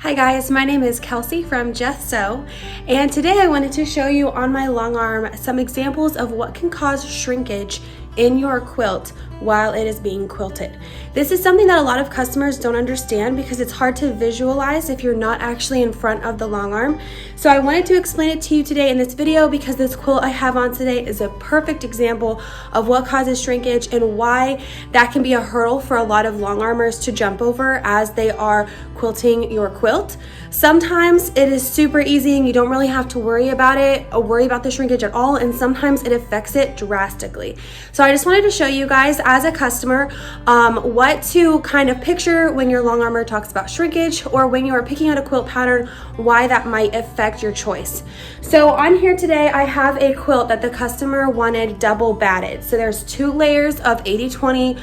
Hi guys, my name is Kelsey from Just Sew, and today I wanted to show you on my long arm some examples of what can cause shrinkage in your quilt while it is being quilted. This is something that a lot of customers don't understand because it's hard to visualize if you're not actually in front of the long arm. So I wanted to explain it to you today in this video because this quilt I have on today is a perfect example of what causes shrinkage and why that can be a hurdle for a lot of long armers to jump over as they are quilting your quilt. Sometimes it is super easy and you don't really have to worry about it or worry about the shrinkage at all, and sometimes it affects it drastically. So I just wanted to show you guys as a customer what to kind of picture when your long armer talks about shrinkage, or when you are picking out a quilt pattern, why that might affect your choice. So on here today I have a quilt that the customer wanted double batted. So there's 2 layers of 80-20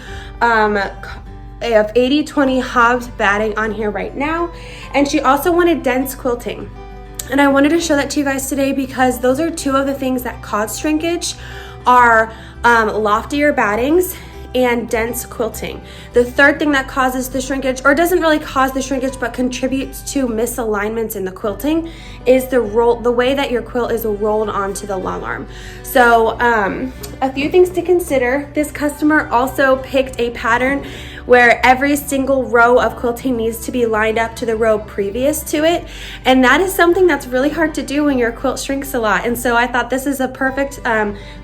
hobbed batting on here right now, and she also wanted dense quilting. And I wanted to show that to you guys today because those are 2 of the things that cause shrinkage are loftier battings and dense quilting. The third thing that causes the shrinkage, or doesn't really cause the shrinkage but contributes to misalignments in the quilting, is the way that your quilt is rolled onto the long arm. So a few things to consider. This customer also picked a pattern where every single row of quilting needs to be lined up to the row previous to it, and that is something that's really hard to do when your quilt shrinks a lot. And so I thought this is a perfect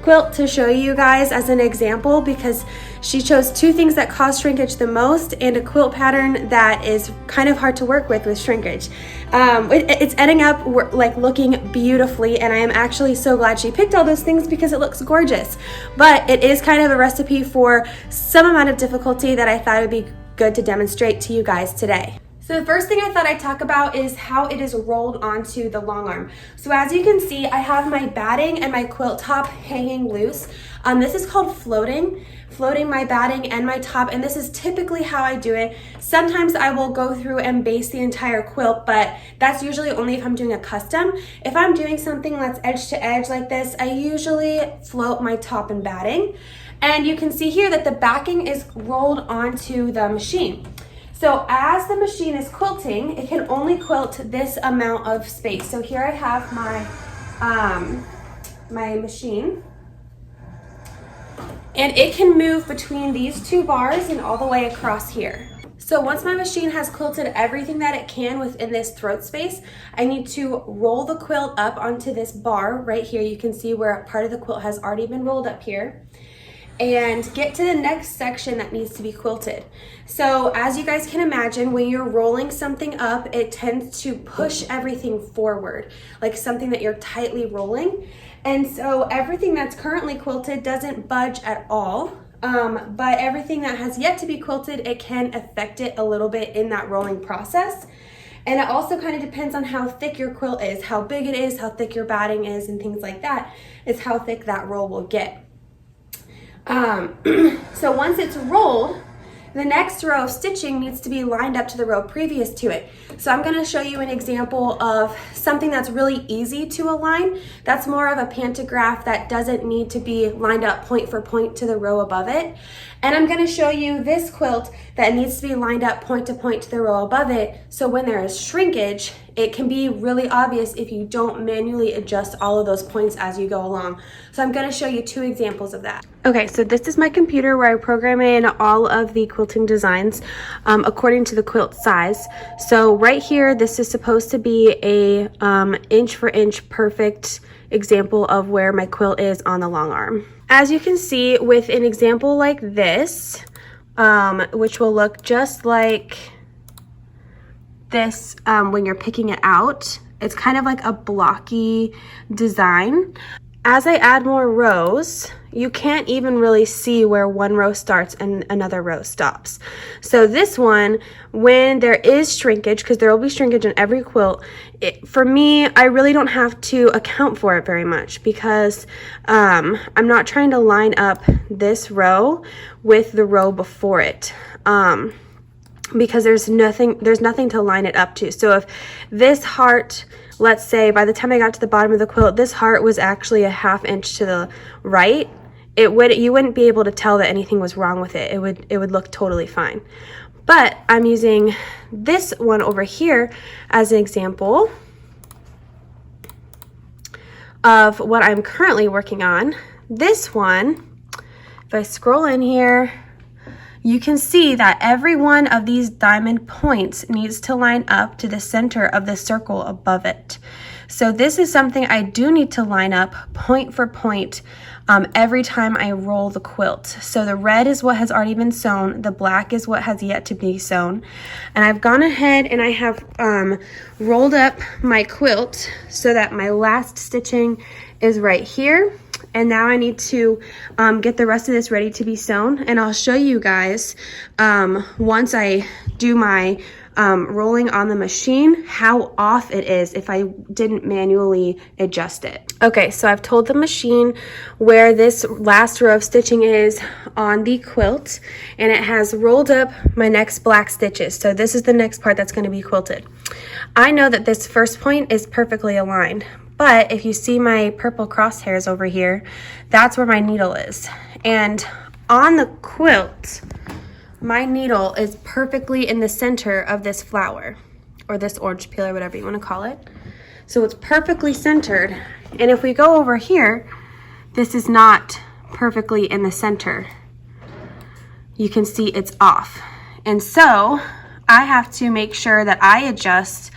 quilt to show you guys as an example, because she chose 2 things that cause shrinkage the most and a quilt pattern that is kind of hard to work with shrinkage. It's ending up like looking beautifully, and I am actually so glad she picked all those things because it looks gorgeous. But it is kind of a recipe for some amount of difficulty that I thought it would be good to demonstrate to you guys today. So the first thing I thought I'd talk about is how it is rolled onto the long arm. So as you can see, I have my batting and my quilt top hanging loose. This is called floating my batting and my top, and this is typically how I do it. Sometimes I will go through and base the entire quilt, but that's usually only if I'm doing a custom. If I'm doing something that's edge to edge like this, I usually float my top and batting. And you can see here that the backing is rolled onto the machine. So as the machine is quilting, it can only quilt this amount of space. So here I have my machine, and it can move between these 2 bars and all the way across here. So once my machine has quilted everything that it can within this throat space, I need to roll the quilt up onto this bar right here. You can see where part of the quilt has already been rolled up here, and get to the next section that needs to be quilted. So as you guys can imagine, when you're rolling something up, it tends to push everything forward, like something that you're tightly rolling. And so everything that's currently quilted doesn't budge at all, but everything that has yet to be quilted, it can affect it a little bit in that rolling process. And it also kind of depends on how thick your quilt is, how big it is, how thick your batting is, and things like that, is how thick that roll will get. So once it's rolled, the next row of stitching needs to be lined up to the row previous to it. So I'm going to show you an example of something that's really easy to align. That's more of a pantograph that doesn't need to be lined up point for point to the row above it. And I'm going to show you this quilt that needs to be lined up point to point to the row above it. So when there is shrinkage, it can be really obvious if you don't manually adjust all of those points as you go along. So I'm going to show you 2 examples of that. Okay, so this is my computer where I program in all of the quilting designs according to the quilt size. So right here, this is supposed to be a inch for inch perfect example of where my quilt is on the long arm. As you can see with an example like this, which will look just like this when you're picking it out, it's kind of like a blocky design. As I add more rows, you can't even really see where one row starts and another row stops. So this one, when there is shrinkage, because there will be shrinkage in every quilt, for me, I really don't have to account for it very much because I'm not trying to line up this row with the row before it. Because there's nothing to line it up to. So if this heart, let's say by the time I got to the bottom of the quilt, this heart was actually a 1/2 inch to the right, you wouldn't be able to tell that anything was wrong with it. It would look totally fine. But I'm using this one over here as an example of what I'm currently working on. This one, if I scroll in here, you can see that every one of these diamond points needs to line up to the center of the circle above it. So this is something I do need to line up point for point every time I roll the quilt. So the red is what has already been sewn, the black is what has yet to be sewn. And I've gone ahead and I have rolled up my quilt so that my last stitching is right here. And now I need to get the rest of this ready to be sewn. And I'll show you guys once I do my rolling on the machine how off it is if I didn't manually adjust it. Okay, so I've told the machine where this last row of stitching is on the quilt, and it has rolled up my next black stitches. So this is the next part that's going to be quilted. I know that this first point is perfectly aligned, but if you see my purple crosshairs over here, that's where my needle is. And on the quilt, my needle is perfectly in the center of this flower, or this orange peel, or whatever you want to call it. So it's perfectly centered. And if we go over here, this is not perfectly in the center. You can see it's off. And so I have to make sure that I adjust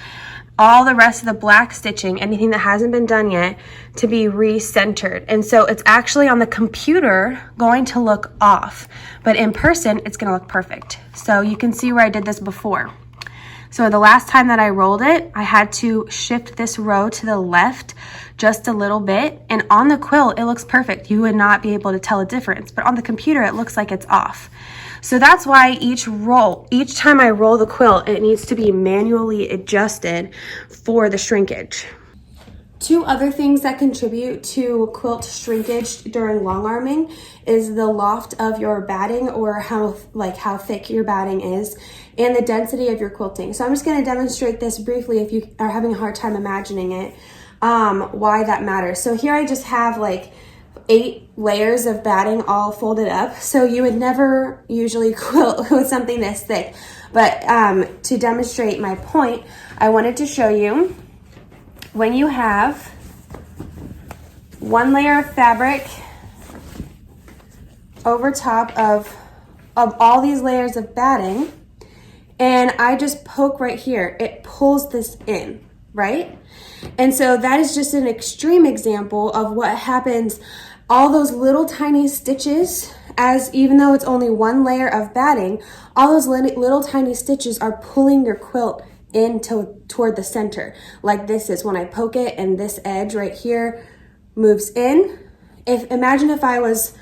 all the rest of the black stitching, anything that hasn't been done yet, to be re-centered. And so it's actually on the computer going to look off, but in person it's gonna look perfect. So you can see where I did this before. So the last time that I rolled it, I had to shift this row to the left just a little bit, and on the quilt it looks perfect. You would not be able to tell a difference, but on the computer it looks like it's off. So that's why each time I roll the quilt, it needs to be manually adjusted for the shrinkage. Two other things that contribute to quilt shrinkage during long arming is the loft of your batting, or how thick your batting is, and the density of your quilting. So I'm just going to demonstrate this briefly if you are having a hard time imagining it, why that matters. So here I just have like 8 layers of batting all folded up. So you would never usually quilt with something this thick. But to demonstrate my point, I wanted to show you when you have one layer of fabric over top of all these layers of batting, and I just poke right here, it pulls this in, right? And so that is just an extreme example of what happens. All those little tiny stitches, even though it's only one layer of batting, all those little tiny stitches are pulling your quilt in toward the center, like this is when I poke it and this edge right here moves in. Imagine if I was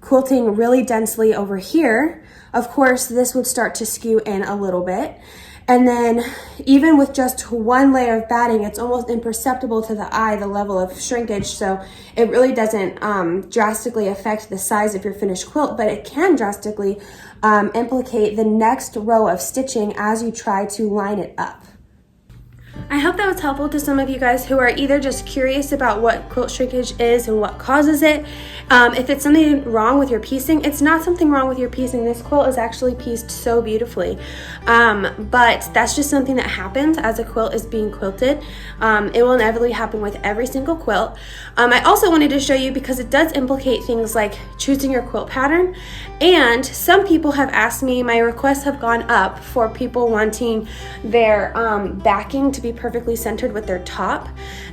quilting really densely over here, of course this would start to skew in a little bit. And then even with just one layer of batting, it's almost imperceptible to the eye, the level of shrinkage. So it really doesn't drastically affect the size of your finished quilt, but it can drastically implicate the next row of stitching as you try to line it up. I hope that was helpful to some of you guys who are either just curious about what quilt shrinkage is and what causes it. If it's something wrong with your piecing, it's not something wrong with your piecing. This quilt is actually pieced so beautifully. But that's just something that happens as a quilt is being quilted. It will inevitably happen with every single quilt. I also wanted to show you because it does implicate things like choosing your quilt pattern. And some people have asked me, my requests have gone up for people wanting their backing to be perfectly centered with their top.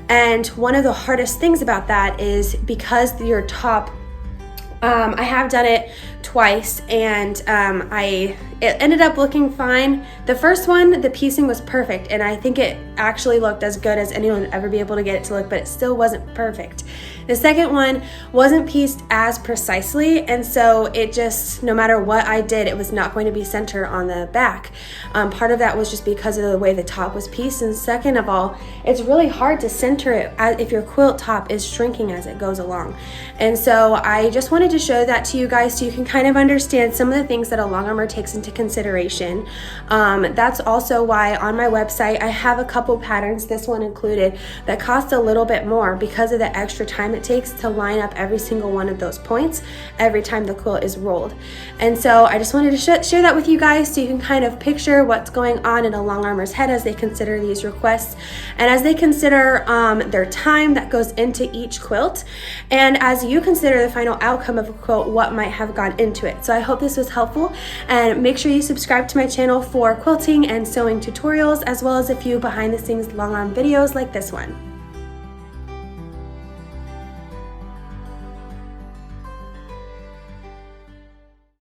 And one of the hardest things about that is because your top, I have done it twice, and it ended up looking fine. The first one, the piecing was perfect, and I think it actually looked as good as anyone would ever be able to get it to look, but it still wasn't perfect. The second one wasn't pieced as precisely, and so it just, no matter what I did, it was not going to be centered on the back. Part of that was just because of the way the top was pieced, and second of all, it's really hard to center it if your quilt top is shrinking as it goes along. And so I just wanted to show that to you guys so you can kind of understand some of the things that a long armer takes into consideration. That's also why on my website I have a couple patterns, this one included, that cost a little bit more because of the extra time it it takes to line up every single one of those points every time the quilt is rolled. And so I just wanted to share that with you guys so you can kind of picture what's going on in a long armer's head as they consider these requests and as they consider their time that goes into each quilt, and as you consider the final outcome of a quilt, what might have gone into it. So I hope this was helpful, and make sure you subscribe to my channel for quilting and sewing tutorials, as well as a few behind the scenes long arm videos like this one.